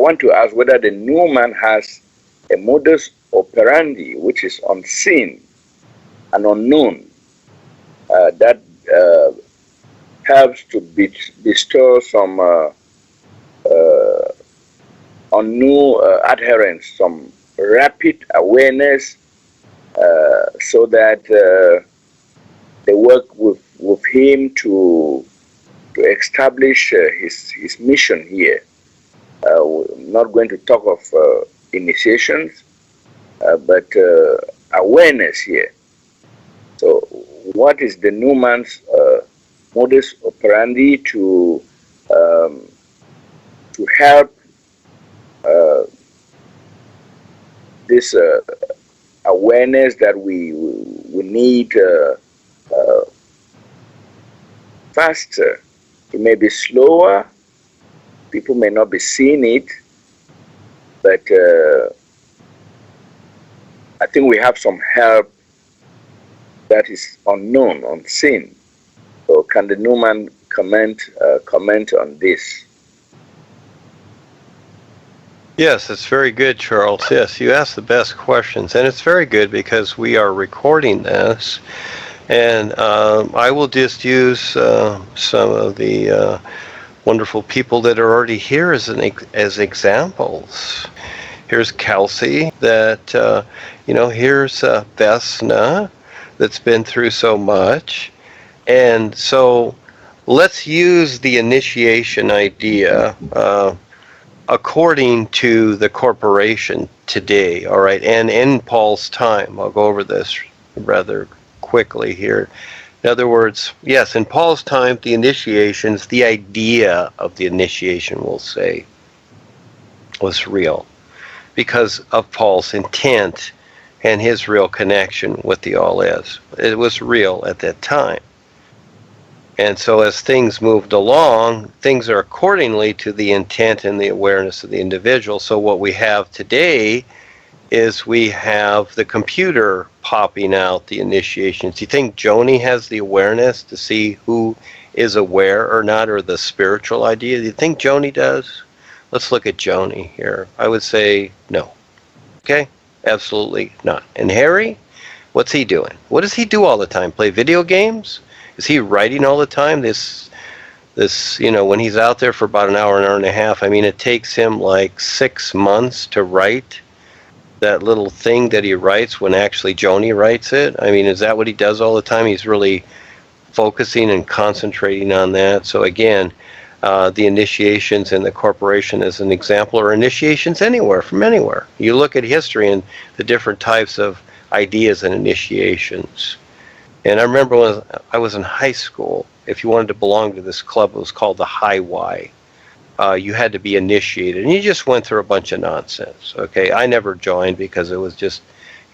want to ask whether the Numan has a modus operandi which is unseen and unknown that helps to bestow some on new adherents, some rapid awareness so that they work with him to establish his mission here. We're not going to talk of initiations, but awareness here. So what is the Numan's modus operandi to help this awareness that we need faster? It may be slower, people may not be seeing it, but I think we have some help that is unknown, unseen. So can the Numan comment on this? Yes, it's very good, Charles. Yes, you asked the best questions, and it's very good because we are recording this, and I will just use some of the wonderful people that are already here as examples. Here's Kelsey, that here's Vesna, that's been through so much, and so let's use the initiation idea according to the corporation today, all right, and in Paul's time. I'll go over this rather quickly here. In other words, yes, in Paul's time, the initiations, the idea of the initiation, we'll say, was real because of Paul's intent and his real connection with the all is. It was real at that time. And so as things moved along, things are accordingly to the intent and the awareness of the individual. So what we have today is we have the computer popping out the initiations. Do you think Joni has the awareness to see who is aware or not, or the spiritual idea? Do you think Joni does? Let's look at Joni here. I would say no. Okay? Absolutely not. And Harry, what's he doing? What does he do all the time? Play video games? Is he writing all the time? This, when he's out there for about an hour and a half, I mean, it takes him like 6 months to write that little thing that he writes when actually Joni writes it. I mean, is that what he does all the time? He's really focusing and concentrating on that. So again, the initiations in the corporation as an example, or initiations anywhere, from anywhere. You look at history and the different types of ideas and initiations. And I remember when I was in high school, if you wanted to belong to this club, it was called the High Y. You had to be initiated, and you just went through a bunch of nonsense. Okay, I never joined because it was just,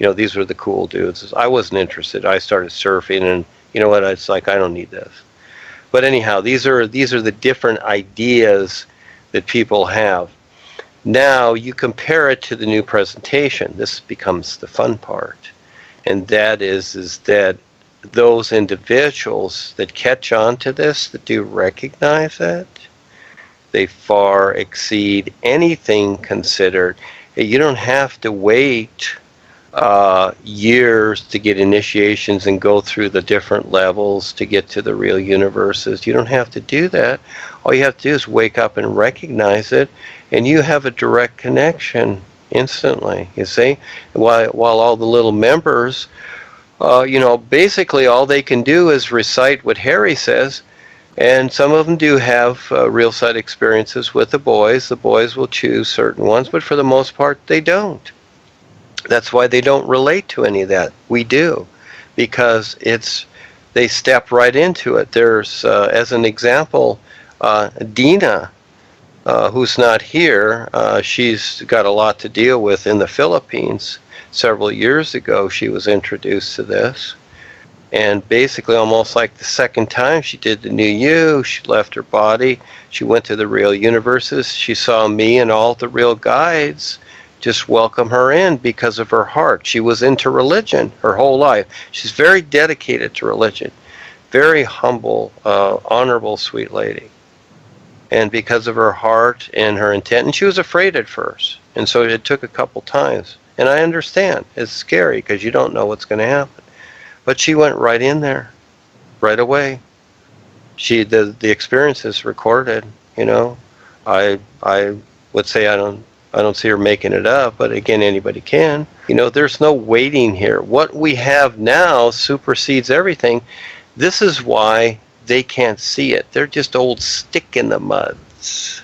these were the cool dudes. I wasn't interested. I started surfing, and you know what? It's like, I don't need this. But anyhow, these are the different ideas that people have. Now you compare it to the new presentation. This becomes the fun part, and that is that those individuals that catch on to this, that do recognize it, they far exceed anything considered. You don't have to wait years to get initiations and go through the different levels to get to the real universes. You don't have to do that. All you have to do is wake up and recognize it, and you have a direct connection instantly, you see? While all the little members, basically all they can do is recite what Harry says, and some of them do have real sight experiences with the boys. The boys will choose certain ones, but for the most part, they don't. That's why they don't relate to any of that. We do, because they step right into it. There's, as an example, Dina, who's not here. She's got a lot to deal with in the Philippines. Several years ago, she was introduced to this. And basically, almost like the second time she did the new you, she left her body. She went to the real universes. She saw me and all the real guides just welcome her in because of her heart. She was into religion her whole life. She's very dedicated to religion. Very humble, honorable, sweet lady. and because of her heart and her intent, and she was afraid at first, and so it took a couple times. And I understand it's scary because you don't know what's going to happen. But she went right in there, right away. The experience is recorded. You know, I would say I don't see her making it up, but again, anybody can. You know, there's no waiting here. What we have now supersedes everything. This is why they can't see it. They're just old stick in the muds,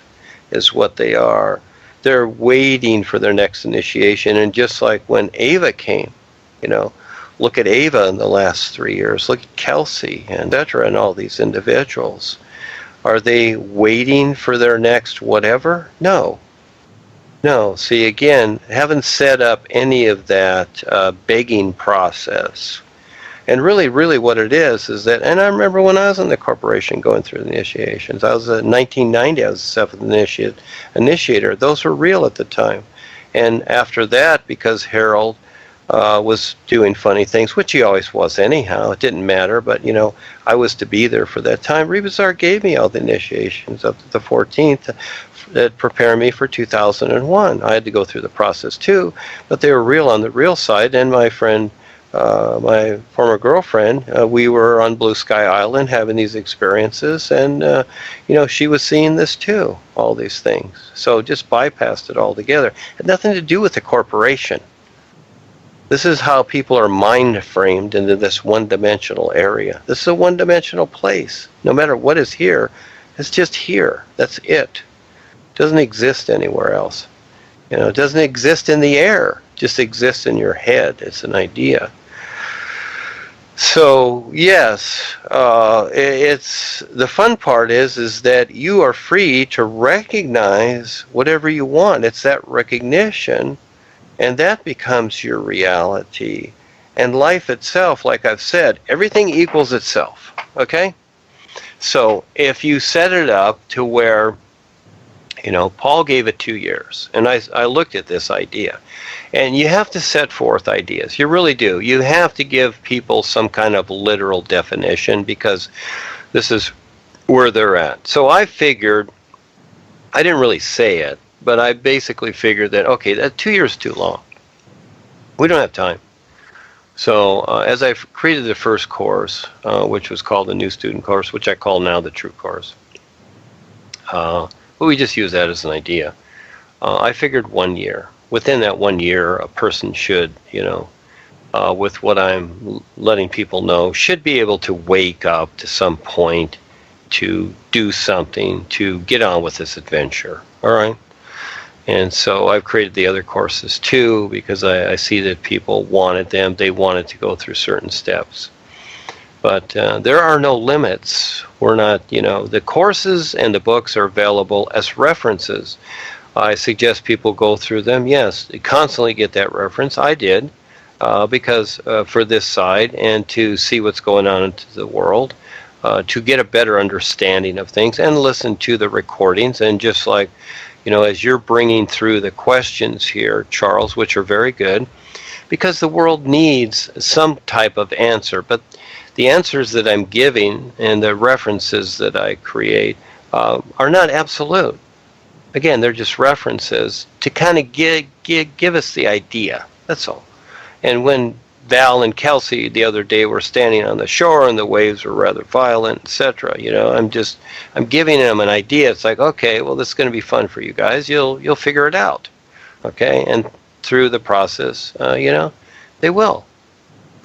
is what they are. They're waiting for their next initiation. And just like when Ava came, you know, look at Ava in the last 3 years. Look at Kelsey and Detra and all these individuals. Are they waiting for their next whatever? No. No. See, again, haven't set up any of that begging process. And really, really what it is that, and I remember when I was in the corporation going through the initiations, I was in 1990, I was the seventh initiator. Those were real at the time. And after that, because Harold was doing funny things, which he always was anyhow, it didn't matter, but you know, I was to be there for that time. Rebazar gave me all the initiations up to the 14th that prepared me for 2001. I had to go through the process too, but they were real on the real side. And my friend, my former girlfriend, we were on Blue Sky Island having these experiences, and you know, she was seeing this too, all these things. So just bypassed it altogether. It had nothing to do with the corporation. This is how people are mind framed into this one-dimensional area. This is a one-dimensional place. No matter what is here, it's just here. That's it. It doesn't exist anywhere else. You know, it doesn't exist in the air. It just exists in your head. It's an idea. So yes, it's the fun part is that you are free to recognize whatever you want. It's that recognition, and that becomes your reality. And life itself, like I've said, everything equals itself. Okay? So if you set it up to where, you know, Paul gave it 2 years, and I looked at this idea. And you have to set forth ideas. You really do. You have to give people some kind of literal definition, because this is where they're at. So I figured, I didn't really say it, but I basically figured that, okay, that 2 years is too long. We don't have time. So as I created the first course, which was called the New Student Course, which I call now the True Course, but we just use that as an idea. I figured 1 year. Within that 1 year, a person should, you know, with what I'm letting people know, should be able to wake up to some point, to do something, to get on with this adventure. All right? And so I've created the other courses too, because I see that people wanted them. They wanted to go through certain steps. But there are no limits. We're not, you know, the courses and the books are available as references. I suggest people go through them. Yes, constantly get that reference. I did, because for this side, and to see what's going on into the world, to get a better understanding of things, and listen to the recordings. And just like, you know, as you're bringing through the questions here, Charles, which are very good, because the world needs some type of answer. But the answers that I'm giving and the references that I create are not absolute. Again, they're just references to kind of give us the idea. That's all. And when Val and Kelsey the other day were standing on the shore and the waves were rather violent, etc., you know, I'm giving them an idea. It's like, okay, well, this is going to be fun for you guys. You'll figure it out, okay? And through the process, you know, they will.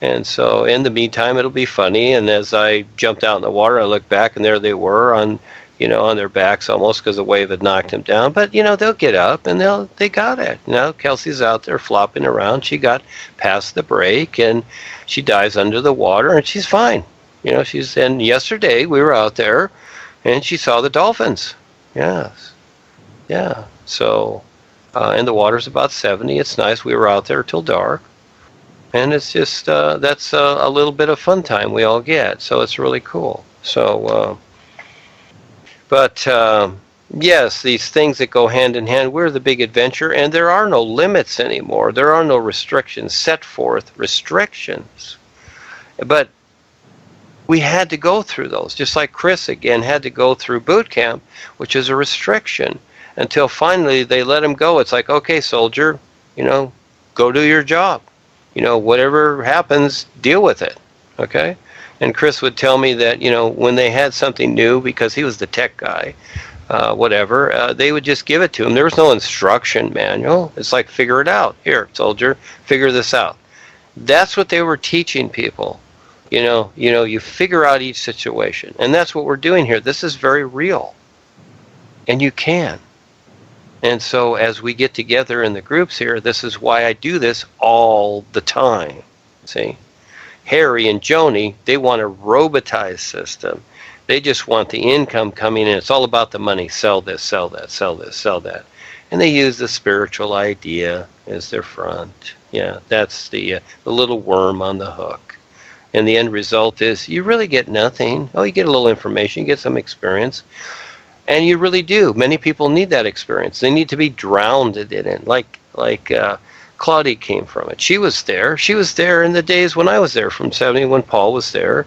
And so in the meantime, it'll be funny. And as I jumped out in the water, I looked back, and there they were on, you know, on their backs almost, because the wave had knocked them down. But, you know, they'll get up, and they got it. You know, Kelsey's out there flopping around. She got past the break, and she dives under the water, and she's fine. You know, and yesterday we were out there, and she saw the dolphins. Yes. Yeah. So, and the water's about 70. It's nice. We were out there till dark. And it's just, that's a little bit of fun time we all get. So it's really cool. So, but yes, these things that go hand in hand, we're the big adventure, and there are no limits anymore. There are no restrictions, set forth restrictions. But we had to go through those, just like Chris again had to go through boot camp, which is a restriction, until finally they let him go. It's like, okay, soldier, go do your job. Whatever happens, deal with it. Okay? And Chris would tell me that, when they had something new, because he was the tech guy, they would just give it to him. There was no instruction manual. It's like, figure it out. Here, soldier, figure this out. That's what they were teaching people. You figure out each situation. And that's what we're doing here. This is very real. And you can. And so as we get together in the groups here, this is why I do this all the time. See? Harry and Joni, they want a robotized system. They just want the income coming in. It's all about the money. Sell this, sell that, sell this, sell that. And they use the spiritual idea as their front. Yeah, that's the little worm on the hook. And the end result is you really get nothing. Oh, you get a little information, you get some experience. And you really do. Many people need that experience. They need to be drowned in it. Like Claudia came from it. She was there. She was there in the days when I was there, from 70 when Paul was there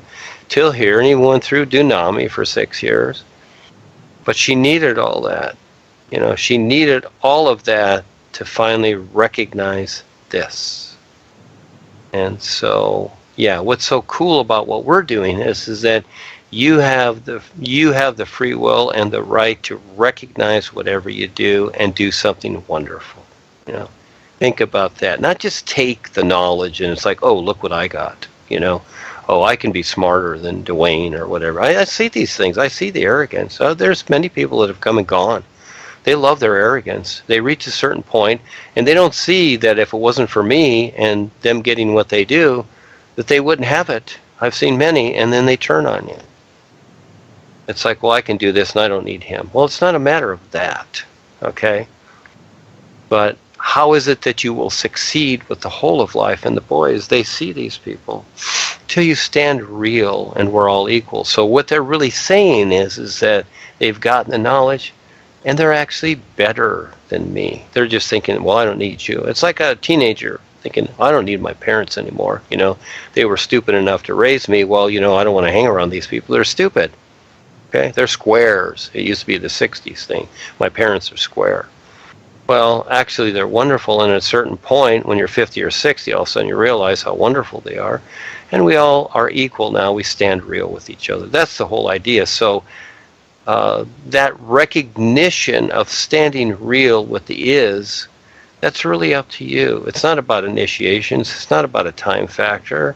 till here. And he went through Dunami for 6 years. But she needed all that. She needed all of that to finally recognize this. And so, yeah, what's so cool about what we're doing is that you have the free will and the right to recognize whatever you do and do something wonderful. Think about that. Not just take the knowledge and it's like, oh, look what I got. Oh, I can be smarter than Duane or whatever. I see these things. I see the arrogance. There's many people that have come and gone. They love their arrogance. They reach a certain point and they don't see that if it wasn't for me and them getting what they do, that they wouldn't have it. I've seen many, and then they turn on you. It's like, well, I can do this and I don't need him. Well, it's not a matter of that, okay? But how is it that you will succeed with the whole of life? And the boys, they see these people till you stand real and we're all equal. So what they're really saying is that they've gotten the knowledge and they're actually better than me. They're just thinking, well, I don't need you. It's like a teenager thinking, I don't need my parents anymore. They were stupid enough to raise me. Well, I don't want to hang around these people. They're stupid. Okay? They're squares. It used to be the 60s thing. My parents are square. Well, actually, they're wonderful. And at a certain point, when you're 50 or 60, all of a sudden you realize how wonderful they are. And we all are equal now. We stand real with each other. That's the whole idea. So that recognition of standing real with the is, that's really up to you. It's not about initiations. It's not about a time factor.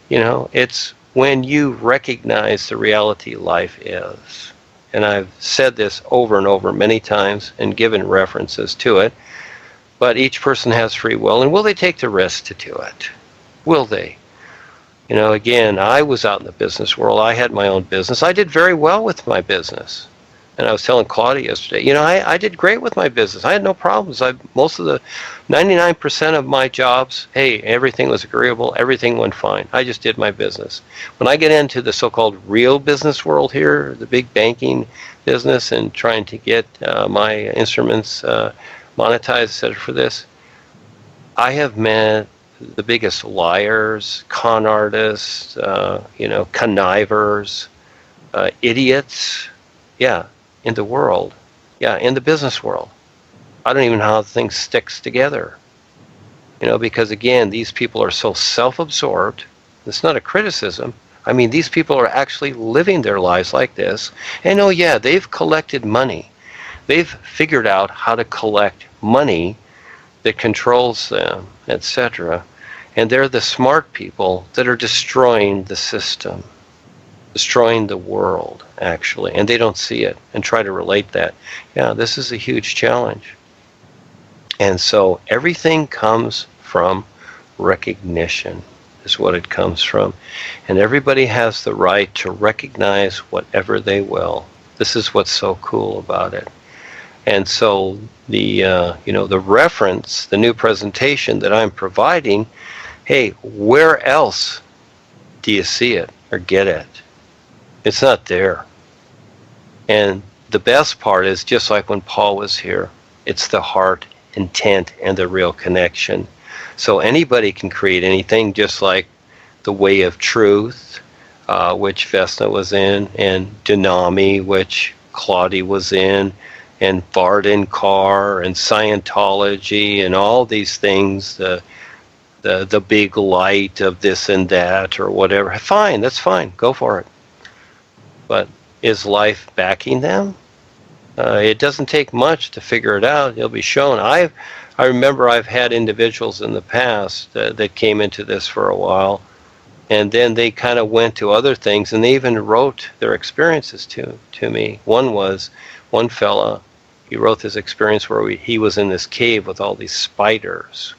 It's when you recognize the reality life is. And I've said this over and over many times and given references to it. But each person has free will. And will they take the risk to do it? Will they? Again, I was out in the business world. I had my own business. I did very well with my business. And I was telling Claudia yesterday, I did great with my business. I had no problems. Most of the 99% of my jobs, hey, everything was agreeable. Everything went fine. I just did my business. When I get into the so-called real business world here, the big banking business and trying to get my instruments monetized, etc. for this, I have met the biggest liars, con artists, connivers, idiots, in the world, in the business world. I don't even know how things sticks together, because again, these people are so self-absorbed. It's not a criticism. I mean, these people are actually living their lives like this, and they've collected money. They've figured out how to collect money that controls them, etc. And they're the smart people that are destroying the system, destroying the world, actually. And they don't see it and try to relate that. This is a huge challenge. And so everything comes from recognition, is what it comes from. And everybody has the right to recognize whatever they will. This is what's so cool about it. And so the reference, the new presentation that I'm providing, hey, where else do you see it or get it? It's not there. And the best part is, just like when Paul was here, it's the heart, intent, and the real connection. So anybody can create anything, just like the way of truth, which Vesna was in, and Dynami, which Claudia was in, and Varden Carr, and Scientology, and all these things, the big light of this and that, or whatever. Fine, that's fine. Go for it. But is life backing them? It doesn't take much to figure it out. You'll be shown. I remember I've had individuals in the past that came into this for a while, and then they kind of went to other things, and they even wrote their experiences to me. One fella, he wrote his experience where he was in this cave with all these spiders.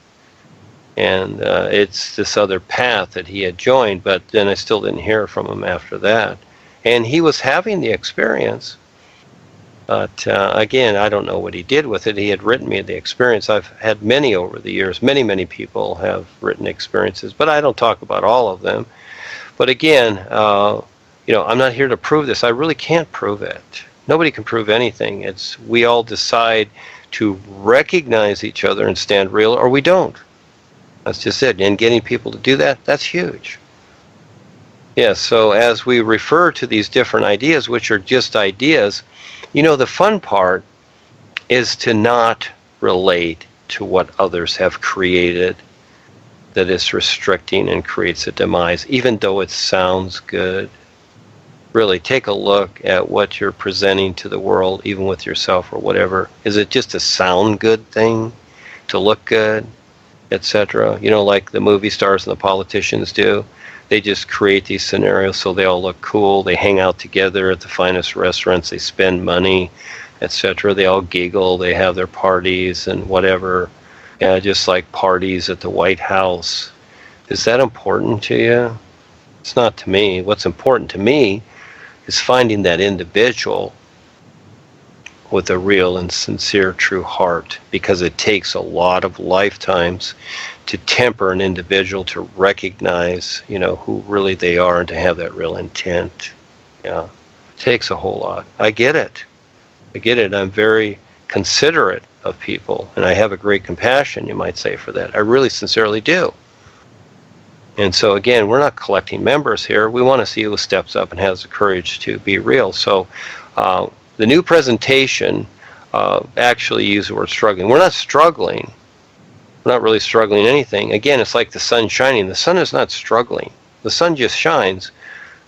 And it's this other path that he had joined, but then I still didn't hear from him after that. And he was having the experience, but again, I don't know what he did with it. He had written me the experience. I've had many over the years. Many people have written experiences, but I don't talk about all of them. But again, I'm not here to prove this. I really can't prove it. Nobody can prove anything. It's we all decide to recognize each other and stand real, or we don't. That's just it. And getting people to do that, that's huge. Yeah, so as we refer to these different ideas, which are just ideas, the fun part is to not relate to what others have created that is restricting and creates a demise, even though it sounds good. Really take a look at what you're presenting to the world, even with yourself or whatever. Is it just a sound good thing, to look good, etc.? Like the movie stars and the politicians do. They just create these scenarios so they all look cool. They hang out together at the finest restaurants. They spend money, etc. They all giggle. They have their parties and whatever. Just like parties at the White House. Is that important to you? It's not to me. What's important to me is finding that individual with a real and sincere true heart, because it takes a lot of lifetimes to temper an individual to recognize, who really they are and to have that real intent. Yeah, it takes a whole lot. I get it. I'm very considerate of people, and I have a great compassion, you might say, for that. I really sincerely do. And so again, we're not collecting members here. We want to see who steps up and has the courage to be real. So the new presentation actually use the word struggling. We're not struggling. We're not really struggling anything. Again, it's like the sun shining. The sun is not struggling. The sun just shines.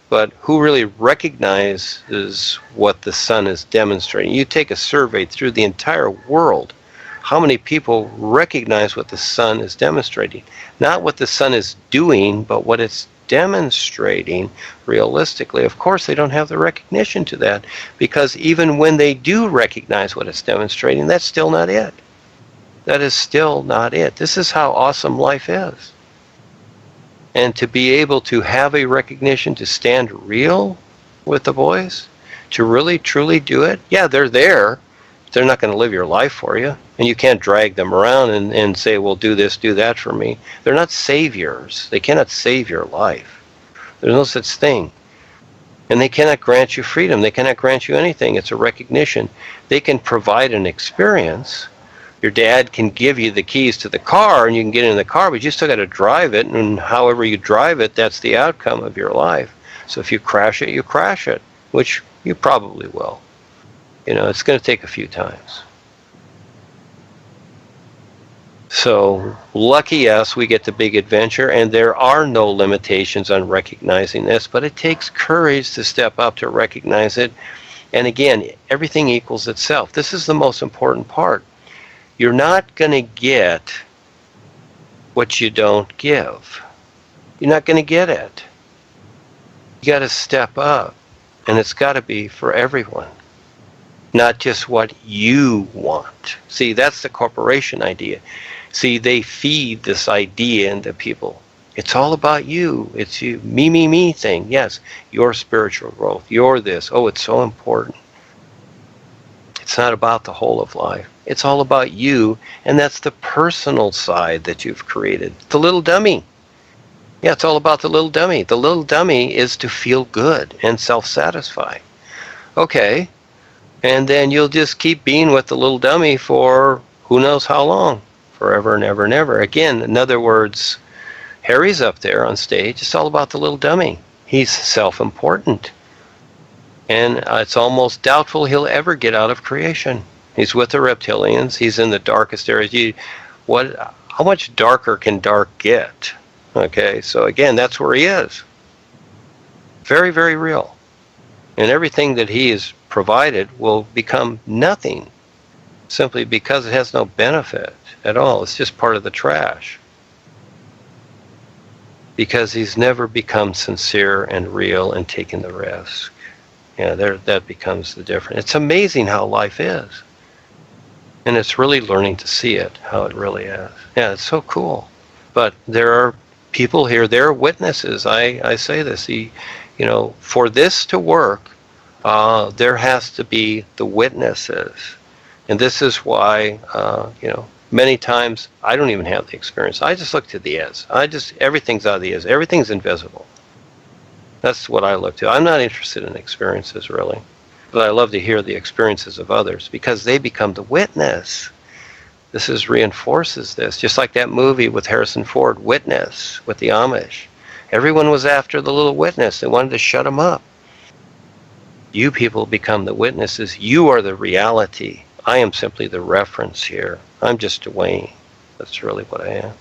But who really recognizes what the sun is demonstrating? You take a survey through the entire world. How many people recognize what the sun is demonstrating? Not what the sun is doing, but what it's demonstrating realistically. Of course, they don't have the recognition to that, because even when they do recognize what it's demonstrating, that's still not it. That is still not it. This is how awesome life is. And to be able to have a recognition, to stand real with the boys, to really truly do it, yeah, they're there. They're not going to live your life for you. And you can't drag them around and say, well, do this, do that for me. They're not saviors. They cannot save your life. There's no such thing. And they cannot grant you freedom. They cannot grant you anything. It's a recognition. They can provide an experience. Your dad can give you the keys to the car and you can get in the car, but you still got to drive it. And however you drive it, that's the outcome of your life. So if you crash it, you crash it, which you probably will. It's going to take a few times. So lucky us, we get the big adventure, and there are no limitations on recognizing this, but it takes courage to step up to recognize it. And again, everything equals itself. This is the most important part. You're not going to get what you don't give. You're not going to get it. You got to step up, and it's got to be for everyone. Not just what you want. See, that's the corporation idea. See, they feed this idea into people. It's all about you. It's you, me thing. Yes, your spiritual growth. You're this. Oh, it's so important. It's not about the whole of life. It's all about you, and that's the personal side that you've created. The little dummy. Yeah, it's all about the little dummy. The little dummy is to feel good and self-satisfied. Okay. And then you'll just keep being with the little dummy for who knows how long. Forever and ever and ever. Again, in other words, Harry's up there on stage. It's all about the little dummy. He's self-important. And it's almost doubtful he'll ever get out of creation. He's with the reptilians. He's in the darkest areas. How much darker can dark get? Okay, so again, that's where he is. Very, very real. And everything that he has provided will become nothing simply because it has no benefit at all. It's just part of the trash. Because he's never become sincere and real and taken the risk. Yeah, that becomes the difference. It's amazing how life is. And it's really learning to see it, how it really is. Yeah, it's so cool. But there are people here, they're witnesses. I say this, for this to work, there has to be the witnesses. And this is why, many times I don't even have the experience. I just look to the is. Everything's out of the is. Everything's invisible. That's what I look to. I'm not interested in experiences, really. But I love to hear the experiences of others because they become the witness. This reinforces this. Just like that movie with Harrison Ford, Witness, with the Amish. Everyone was after the little witness. They wanted to shut him up. You people become the witnesses. You are the reality. I am simply the reference here. I'm just Duane. That's really what I am.